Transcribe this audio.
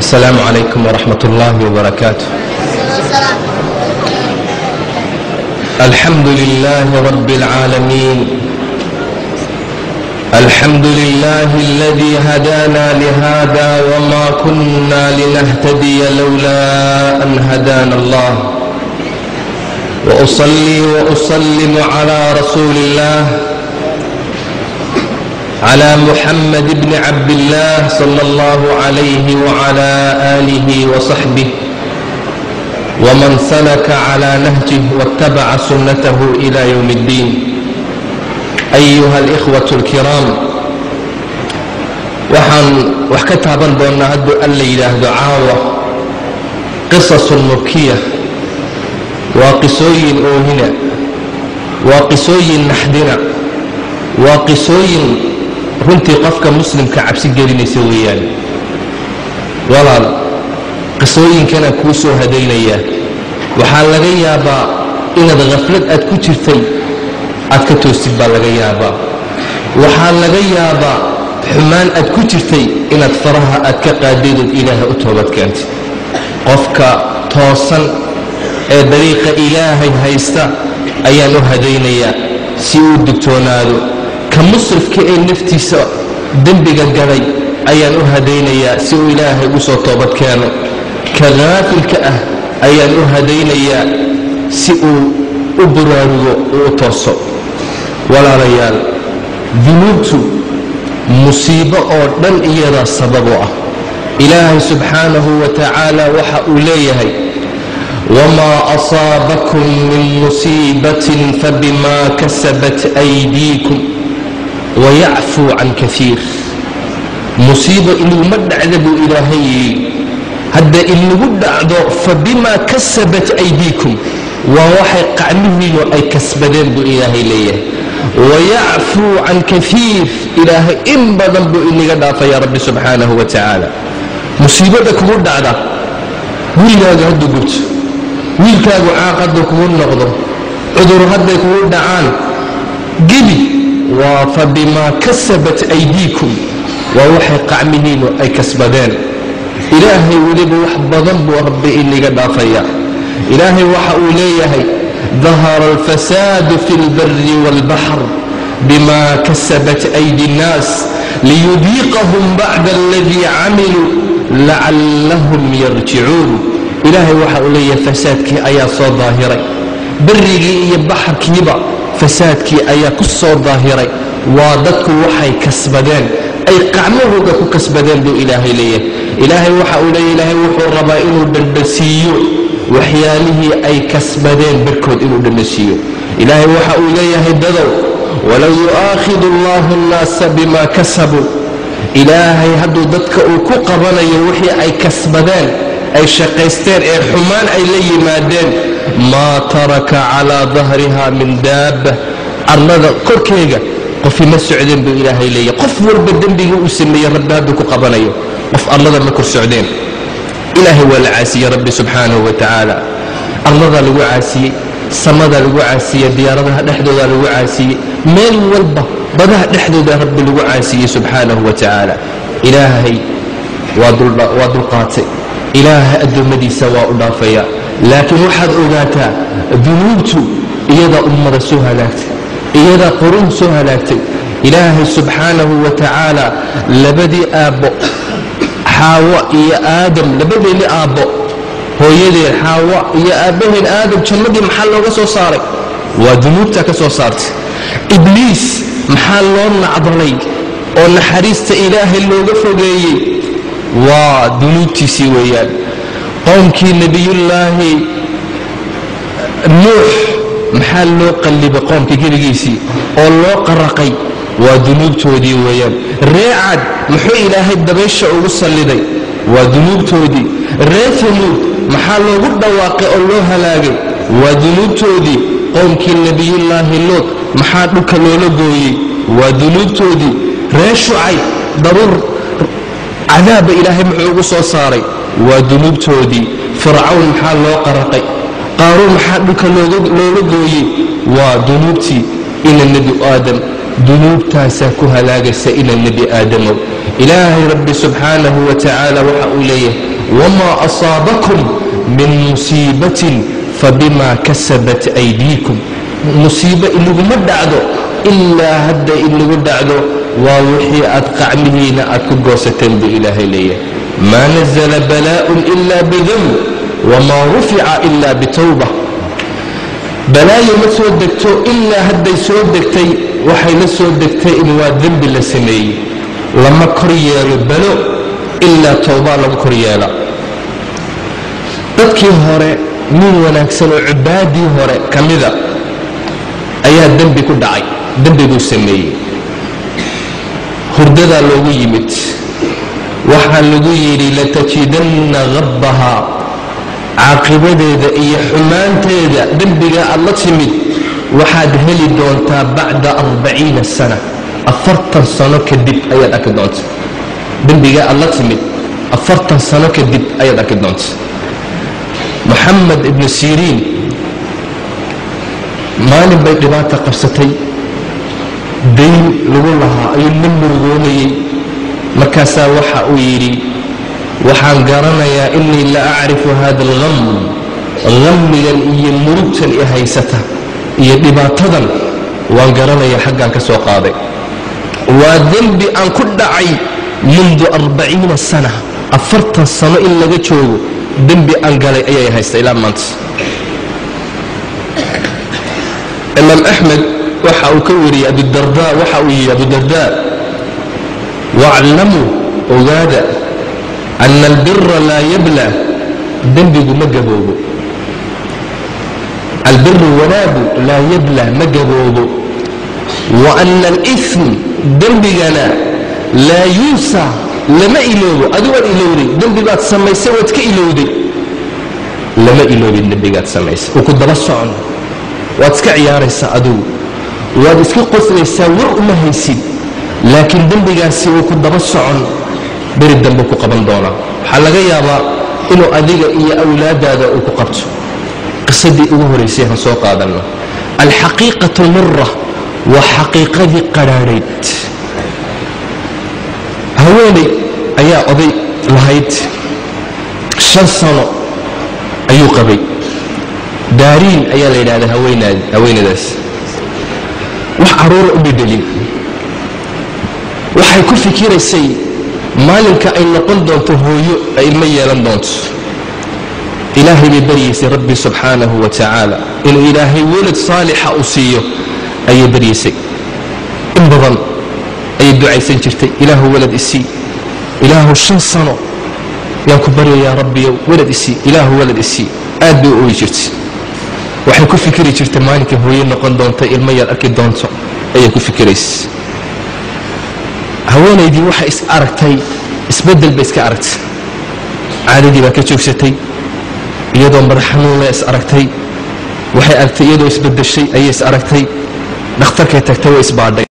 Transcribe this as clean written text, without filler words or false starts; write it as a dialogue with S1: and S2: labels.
S1: السلام عليكم ورحمة الله وبركاته. الحمد لله رب العالمين، الحمد لله الذي هدانا لهذا وما كنا لنهتدي لولا أن هدانا الله، وأصلي وأسلم على رسول الله، على محمد بن عبد الله صلى الله عليه وعلى آله وصحبه ومن سلك على نهجه واتبع سنته إلى يوم الدين. أيها الإخوة الكرام، wax ka taaban doonaa hadduu alla yidhaahdo caawa qisasun mubkiya. waa qisooyin oohina, waa qisooyin naxdina, waa qisooyin runtii qofka muslimka cabsi gelinaysa weeyaan. walaal, qisooyinkana kuu soo hadaynaya. waxaa laga yaabaa inaad khaflad aad ku jirtay aad ka toostid baa laga yaabaa. waxaa laga yaabaa xumaan aad ku jirtay inaad faraha aad ka qaadaydood ilaahay u toobad keentid. qofka toosan ee dariiqa ilaahay haysta ayaan u hadaynayaa si uu digtoonaado. ka musrifka ee naftiisa dembiga galay ayaan u hadaynayaa si uu ilaahay u soo toobad keeno. ka haafilka ah ayaan u hadaynayaa si uu u buraarugo uu u tooso. walaalayaal, dunuubtu musiibo oo dhan iyadaa sabab u ah. ilaahay subxaanahu wa tacaala waxa uu leeyahay: wamaa asaabakum min musiibatin fabimaa kasabat aydiikum wayacfuu can kaiir. musiibo inuguma dhacda buu ilaahay yidhi. hadda inagu dhacdo fabimaa kasabat aydiikum, waa waxay qacmihiinu ay kasbadeen buu ilaahay leeyahay. wayacfuu can kaiir, ilaahay in badan buu inaga dhaafaya rabbi subxaanahu wa tacaala. musiibada kugu dhacda, wiilkaaga hadduu gubto, wiilkaagu caaq hadduu kugu noqdo, cudur hadday kugu dhacaan, gebi waa fabimaa kasabat aydiikum, waa waxay qacmihiinu ay kasbadeen. ilaahay weliba wax badan buu rabbi inaga dhaafaya. ilaahay waxa uu leeyahay: ظهر الفساد في البر والبحر بما كسبت أيدي الناس ليذيقهم بعد الذي عملوا لعلهم يرجعون. إلهي وحا إلي فسادك أيا صور ظاهري، برقي يبحرك يبع فسادك أيا كسور ظاهري، وادك وحي كسبدان أي قعمه كسبدان دو إلهي ليه. إلهي وحا إلي إلهي وحو الربائن بالبسيون waxyaalihii ay kasbadeen barkood inuu dhammaysiiyo. ilaahay waxa uu leeyahay: dadow, walow yu'aakhidu allahu annaasa bimaa kasabuu, ilaahay hadduu dadka uu ku qabanayo wixii ay kasbadeen, ay shaqaysteen ee xumaan ay la yimaadeen, maa taraka calaa dahriha min daabba, arlada korkeega qofi ma socdeen buu ilaahay leeyahay. qof walba dembigii uu sameeyey rabbi hadduu ku qabanayo, qof arlada ma kor socdeen. ilaahay waa la caasiyey rabbi subxaanahu wa tacaala. arladaa lagu caasiyey, samadaa lagu caasiyey, diyaaradaha dhexdoodaa lagu caasiyey, meel walba badaha dhexdooda rabbi lagu caasiyey subxaanahu wa tacaala. ilaahay waa dulqaatay, ilaahay addoommadiisa waa u dhaafaya. laakiin waxaad ogaataa, dunuubtu iyadaa ummada soo halaagtay, iyadaa qurun soo halaagtay. ilaahay subxaanahu wa tacaala labadii aabbo xaawo iyo aadam, labadeeni aabbo, hooyadeen xaawo iyo aabbaheen aadam, jannadii maxaa looga soo saaray? waa dunuubtaa ka soo saartay. ibliis maxaa loo nacdalay oo naxariista ilaahay looga fogeeyey? waa dunuubtiisii weeyaan. qowmkii nebiyullaahi nuux maxaa loo qallibay qoomka geligiisii oo loo qaraqay? waa dunuubtoodii weeyaan. ree cad muxuu ilaahay dabaysha ugu salliday? waa dunuubtoodii. ree tamuud maxaa loogu dhawaaqay oo loo halaagay? waa dunuubtoodii. qowmkii nebiyullaahi luud maxaa dhulka loola gooyey? waa dunuubtoodii. ree shucayb daruur cadaaba ilaahay muxuu ugu soo saaray? waa dunuubtoodii. fircawn maxaa loo qaraqay? qaaruun maxaa dhulka loola gooyey? waa dunuubtii. ina nebi aadam dunuubtaasaa ku halaagaysa ila nebi aadamow. ilaahay rabbi subxaanahu wa tacaala waxa uu leeyahay: وما أصابكم من مصيبة فبما كسبت أيديكم مصيبة إنه مدعدو إلا هدى إنه مدعدو ووحي أتقعمهين أتكقوسة بإله ليه ما نزل بلاء إلا بذنب وما رفع إلا بتوبة بلاء ما سودكتو إلا هدى سودكتي وحي لسودكتي إنه الذنب لسمي لما كريال بلو إلا توبة لما كريالا dadkii hore min wanaagsan oo cibaadii hore kamida ayaa dambi ku dhacay dambigu sameeyay hurdada loogu yimid waxa lagu yiri la tajidanna ghabbaha aaqibadeeda iyo xumaanteeda dambiga alla timid waxaad heli doontaa bacda 40 sana 40 sano kadib ayaad arki doontaa dambiga alla timid 40 sano kadib ayaad arki doontaa محمد ابن سيرين مالن بي دباته قبستي دين لغو لها اي نمرغوني مركاسا وحا ويري وحان قرنيا اني لا اعرف هذا الغم غم اي مرغتا اي هيسته اي دباتدن وان قرنيا حقا كسو قادي وذنبي ان كدعي منذ 40 سنه 40 سنه الا لغا جوجو دنبي أنقلي أي هيست إلى مانت إمام أحمد وحاو كوري أبو الدرداء وحاوي أبو الدرداء واعلموا أغادا أن البر لا يبلى دنبي مجبوب البر وناب لا يبلى مجبوب وأن الإثم دنبي لا يوسع لما إلوه أدوان إلوري دنبي قاد سميسي واتك إلودي لما إلوه دنبي قاد سميسي وكد بصعن واتك عياريسا أدو واتك قصريسا ورؤما هيسي لكن دنبي قاد سي وكد بصعن بريد دنبكو قبل دونا حلقا يابا إنو أديق إيا أولاد هذا أكو قبتو قصدي أوه ريسيها سوق هذا الحقيقة المرة وحقيقة قراريت هواني أيا أضي لهيت 5 سنة أيو قبي دارين أيا ليلة هذا هوين داس وحرور أبي دليل وحيكون في كير السي مالك أي نقل دونت هويو أي المية لم دونت إلهي ببريسي ربي سبحانه وتعالى إن إلهي ولد صالح أصيه أي بريسي انبضن أي الدعاء سنجرتي إله ولد إسي إله 5 سنة يا كبري يا ربي ولد إسي إله ولد إسي آد بي جرتي waxay ku fikiri jirtay maalinka hooyo noqon doonta ilmo yar arki doonto ayay ku fikiraysaa haweenaydii waxa is aragtay isbedel bay iska aragtay caadadii baa ka joogsatay iyadoo madax xanuun leh is aragtay waxay aragtay iyadoo isbedeshay ayay is aragtay dhakhtarkay tagtay way isbaadhay